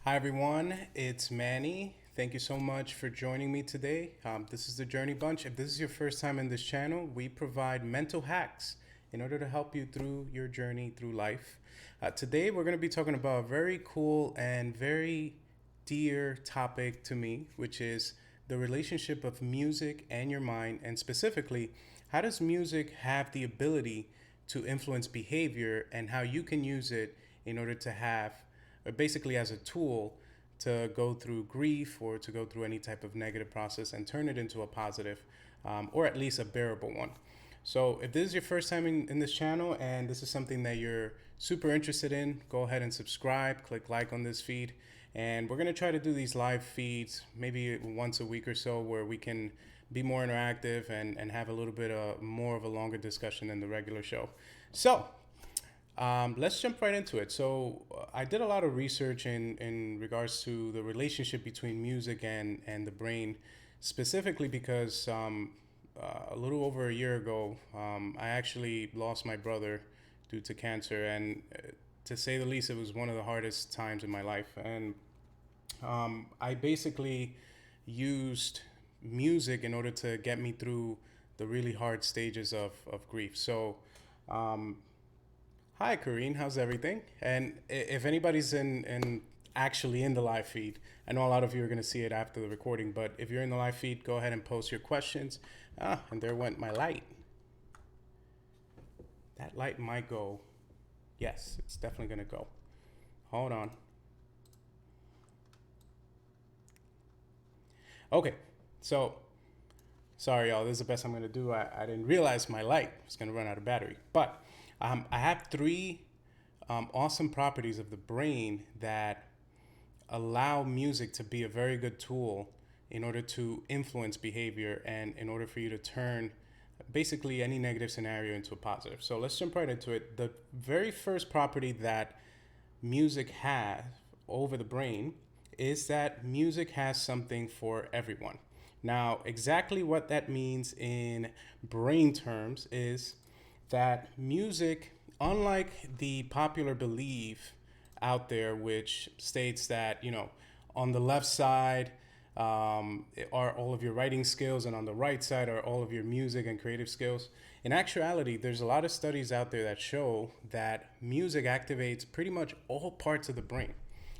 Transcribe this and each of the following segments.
Hi, everyone. It's Manny. Thank you so much for joining me today. This is the Journey Bunch. If this is your first time in this channel, we provide mental hacks in order to help you through your journey through life. Today, we're going to be talking about a very cool and very dear topic to me, which is the relationship of music and your mind, and specifically, how does music have the ability to influence behavior and how you can use it in order to have, or basically as a tool to go through grief or to go through any type of negative process and turn it into a positive, or at least a bearable one. So if this is your first time in this channel and this is something that you're super interested in, go ahead and subscribe, click like on this feed. And we're going to try to do these live feeds maybe once a week or so where we can be more interactive and have a little bit more of a longer discussion than the regular show. So let's jump right into it. So I did a lot of research in regards to the relationship between music and the brain, specifically because a little over a year ago, I actually lost my brother due to cancer, and to say the least, it was one of the hardest times in my life. And I basically used music in order to get me through the really hard stages of grief. So, hi, Kareen, how's everything? And if anybody's in actually in the live feed, I know a lot of you are going to see it after the recording, but if you're in the live feed, go ahead and post your questions. And there went my light. That light might go. Yes, it's definitely going to go. Hold on. Okay, so sorry, y'all. This is the best I'm going to do. I didn't realize my light was going to run out of battery. But I have three awesome properties of the brain that allow music to be a very good tool in order to influence behavior and in order for you to turn basically any negative scenario into a positive. So let's jump right into it. The very first property that music has over the brain is that music has something for everyone. Now, exactly what that means in brain terms is that music, unlike the popular belief out there, which states that, on the left side are all of your writing skills, and on the right side are all of your music and creative skills. In actuality, there's a lot of studies out there that show that music activates pretty much all parts of the brain.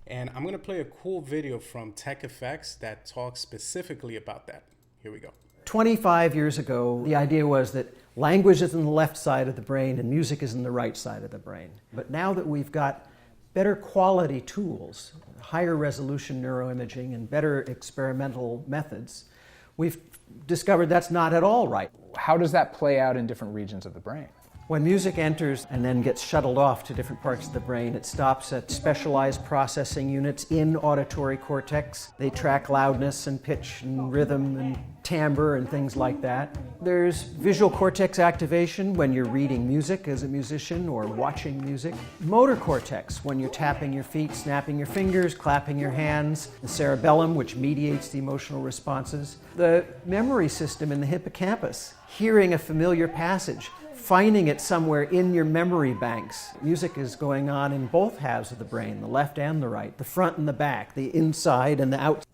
And I'm going to play a cool video from Tech Effects that talks specifically about that. Here we go. 25 years ago, the idea was that language is in the left side of the brain and music is in the right side of the brain. But now that we've got better quality tools, higher resolution neuroimaging, and better experimental methods, we've discovered that's not at all right. How does that play out in different regions of the brain? When music enters and then gets shuttled off to different parts of the brain, it stops at specialized processing units in auditory cortex. They track loudness and pitch and rhythm and timbre and things like that. There's visual cortex activation when you're reading music as a musician or watching music. Motor cortex when you're tapping your feet, snapping your fingers, clapping your hands. The cerebellum, which mediates the emotional responses. The memory system in the hippocampus, hearing a familiar passage, finding it somewhere in your memory banks. Music is going on in both halves of the brain, the left and the right, the front and the back, the inside and the outside.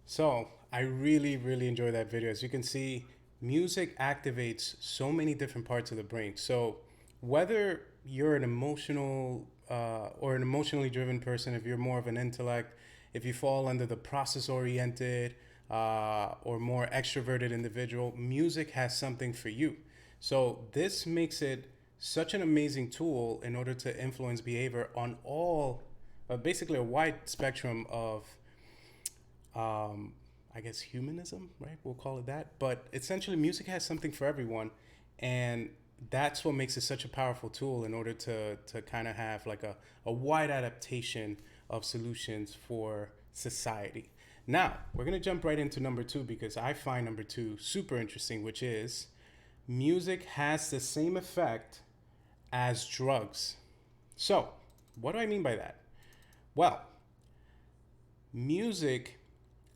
So I really, really enjoy that video. As you can see, music activates so many different parts of the brain. So whether you're an emotional or an emotionally driven person, if you're more of an intellect, if you fall under the process oriented, or more extroverted individual, music has something for you. So this makes it such an amazing tool in order to influence behavior on all, basically a wide spectrum of, I guess, humanism, right? We'll call it that. But essentially, music has something for everyone, and that's what makes it such a powerful tool in order to kind of have like a wide adaptation of solutions for society. Now, we're going to jump right into number two because I find number two super interesting, which is music has the same effect as drugs. So, what do I mean by that? Well, music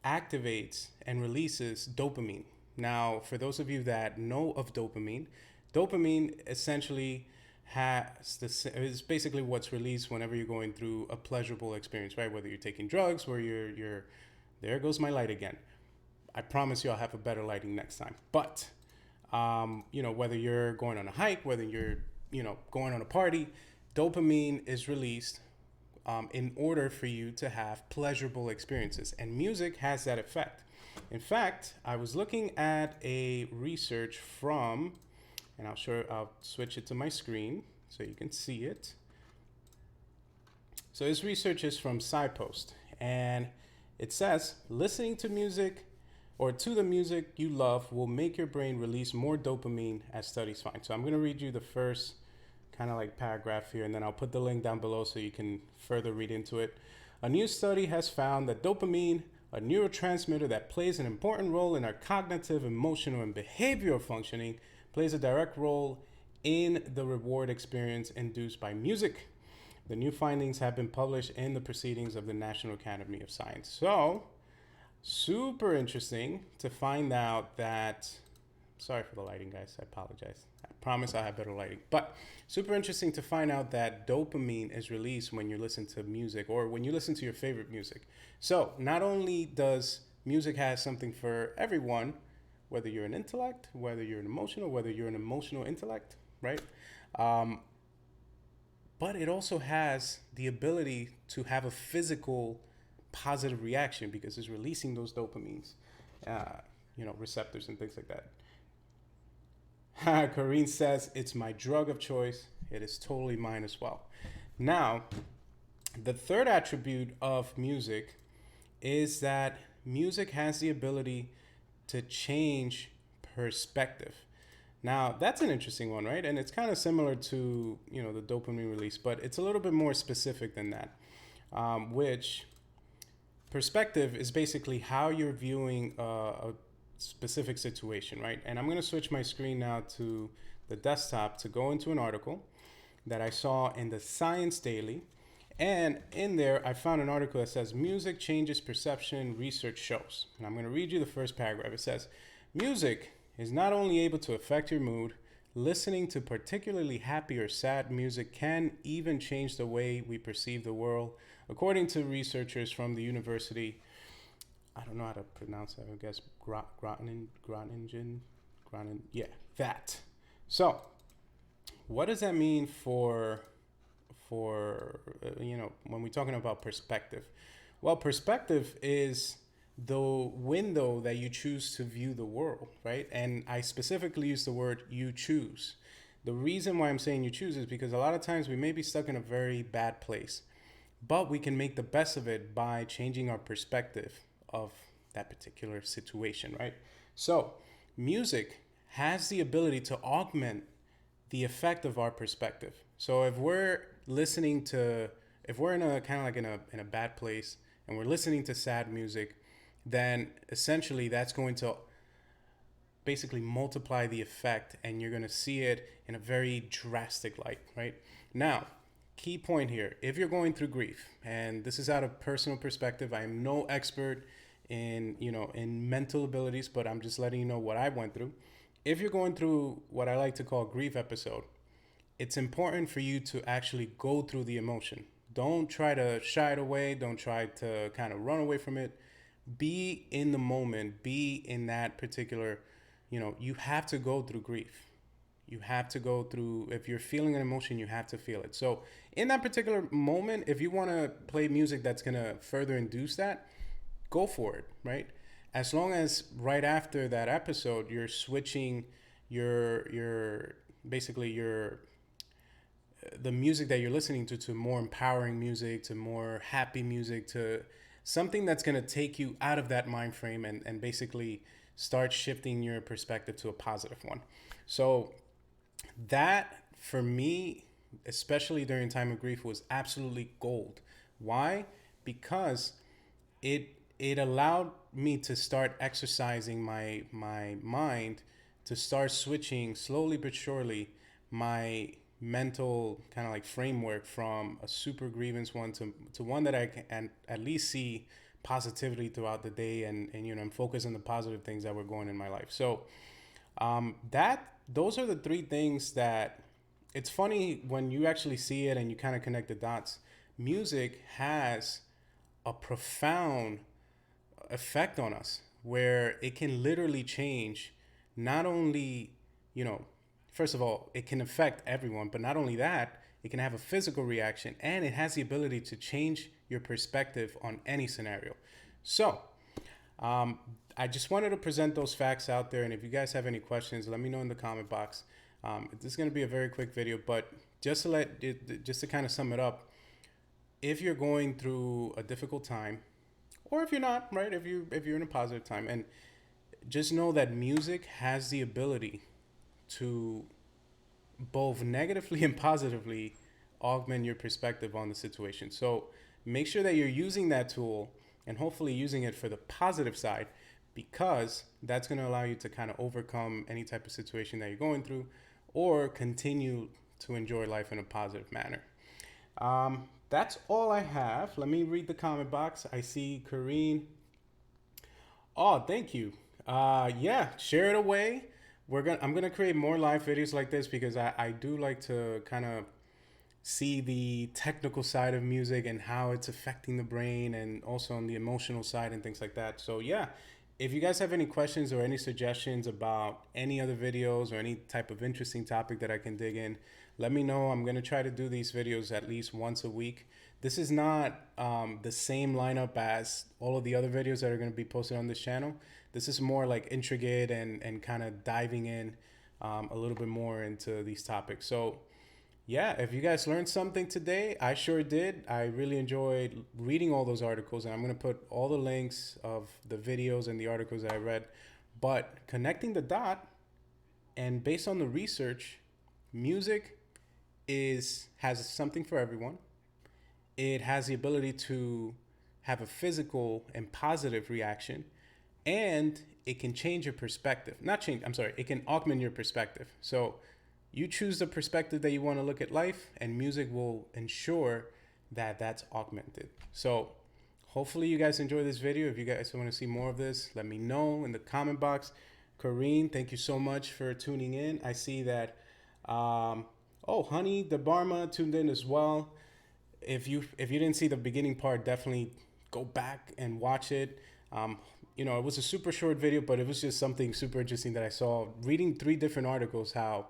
activates and releases dopamine. Now, for those of you that know of dopamine, dopamine essentially is basically what's released whenever you're going through a pleasurable experience, right? Whether you're taking drugs, where you're there goes my light again. I promise you I'll have a better lighting next time. But whether you're going on a hike, whether you're going on a party, dopamine is released in order for you to have pleasurable experiences, and music has that effect. In fact, I was looking at a research from, and I'll switch it to my screen so you can see it. So this research is from SciPost, and it says listening to music or to the music you love will make your brain release more dopamine, as studies find. So I'm going to read you the first kind of like paragraph here, and then I'll put the link down below so you can further read into it. A new study has found that dopamine, a neurotransmitter that plays an important role in our cognitive, emotional, and behavioral functioning, plays a direct role in the reward experience induced by music. The new findings have been published in the Proceedings of the National Academy of Science. So, super interesting to find out that, sorry for the lighting, guys, I apologize. I promise I'll have better lighting. But super interesting to find out that dopamine is released when you listen to music or when you listen to your favorite music. So not only does music have something for everyone, whether you're an intellect, whether you're an emotional, whether you're an emotional intellect, right? But it also has the ability to have a physical positive reaction because it's releasing those dopamines, receptors and things like that. Corrine says, it's my drug of choice. It is totally mine as well. Now, the third attribute of music is that music has the ability to change perspective. Now, that's an interesting one, right? And it's kind of similar to, the dopamine release, but it's a little bit more specific than that, which perspective is basically how you're viewing a specific situation, right? And I'm going to switch my screen now to the desktop to go into an article that I saw in the Science Daily. And in there, I found an article that says music changes perception, research shows. And I'm going to read you the first paragraph. It says, music is not only able to affect your mood, listening to particularly happy or sad music can even change the way we perceive the world. According to researchers from the University, I don't know how to pronounce that, I guess Groningen, yeah, that. So, what does that mean for when we're talking about perspective? Well, perspective is the window that you choose to view the world, right? And I specifically use the word you choose. The reason why I'm saying you choose is because a lot of times we may be stuck in a very bad place, but we can make the best of it by changing our perspective of that particular situation, right? So music has the ability to augment the effect of our perspective. So if we're in a kind of like in a bad place and we're listening to sad music, then essentially that's going to basically multiply the effect and you're going to see it in a very drastic light, right? Now, key point here, if you're going through grief, and this is out of personal perspective, I am no expert in mental abilities, but I'm just letting you know what I went through. If you're going through what I like to call a grief episode, it's important for you to actually go through the emotion. Don't try to shy it away. Don't try to kind of run away from it. Be in the moment. Be in that particular, you have to go through grief. You have to go through, if you're feeling an emotion, you have to feel it. So in that particular moment, if you want to play music that's going to further induce that, go for it, right? As long as right after that episode, you're switching the music that you're listening to more empowering music, to more happy music, to something that's going to take you out of that mind frame and basically start shifting your perspective to a positive one. So that, for me, especially during time of grief, was absolutely gold. Why? Because it allowed me to start exercising my mind, to start switching slowly but surely my mental kind of like framework from a super grievance one to one that I can at least see positivity throughout the day and focus on the positive things that were going in my life. So those are the three things that it's funny when you actually see it and you kind of connect the dots. Music has a profound effect on us where it can literally change not only, you know, first of all, it can affect everyone, but not only that, it can have a physical reaction and it has the ability to change your perspective on any scenario. So, I just wanted to present those facts out there. And if you guys have any questions, let me know in the comment box. This is going to be a very quick video, but just to kind of sum it up, if you're going through a difficult time, or if you're not, right? If you're in a positive time, and just know that music has the ability to both negatively and positively augment your perspective on the situation. So make sure that you're using that tool and hopefully using it for the positive side, because that's going to allow you to kind of overcome any type of situation that you're going through or continue to enjoy life in a positive manner. That's all I have. Let me read the comment box. I see Kareen. Oh, thank you. Yeah, share it away. I'm gonna create more live videos like this because I do like to kind of see the technical side of music and how it's affecting the brain, and also on the emotional side and things like that. So yeah, if you guys have any questions or any suggestions about any other videos or any type of interesting topic that I can dig in, let me know. I'm going to try to do these videos at least once a week. This is not the same lineup as all of the other videos that are going to be posted on this channel. This is more like intricate and kind of diving in a little bit more into these topics. So yeah, if you guys learned something today, I sure did. I really enjoyed reading all those articles, and I'm going to put all the links of the videos and the articles that I read. But connecting the dot, and based on the research, music has something for everyone. It has the ability to have a physical and positive reaction, and it can change your perspective. Not change, I'm sorry, it can augment your perspective. So you choose the perspective that you want to look at life, and music will ensure that that's augmented. So hopefully you guys enjoy this video. If you guys want to see more of this, let me know in the comment box. Kareen, thank you so much for tuning in. I see that, oh, Honey the Barma tuned in as well. If you didn't see the beginning part, definitely go back and watch it. You know, it was a super short video, but it was just something super interesting that I saw. Reading 3 different articles, how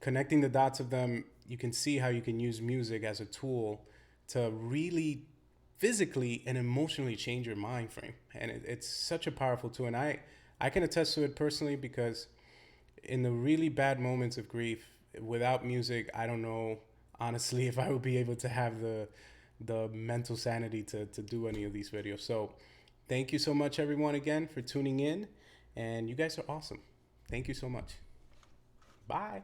connecting the dots of them, you can see how you can use music as a tool to really physically and emotionally change your mind frame. And it's such a powerful tool. And I can attest to it personally, because in the really bad moments of grief, without music, I don't know, honestly, if I would be able to have the mental sanity to do any of these videos. So thank you so much, everyone, again, for tuning in. And you guys are awesome. Thank you so much. Bye.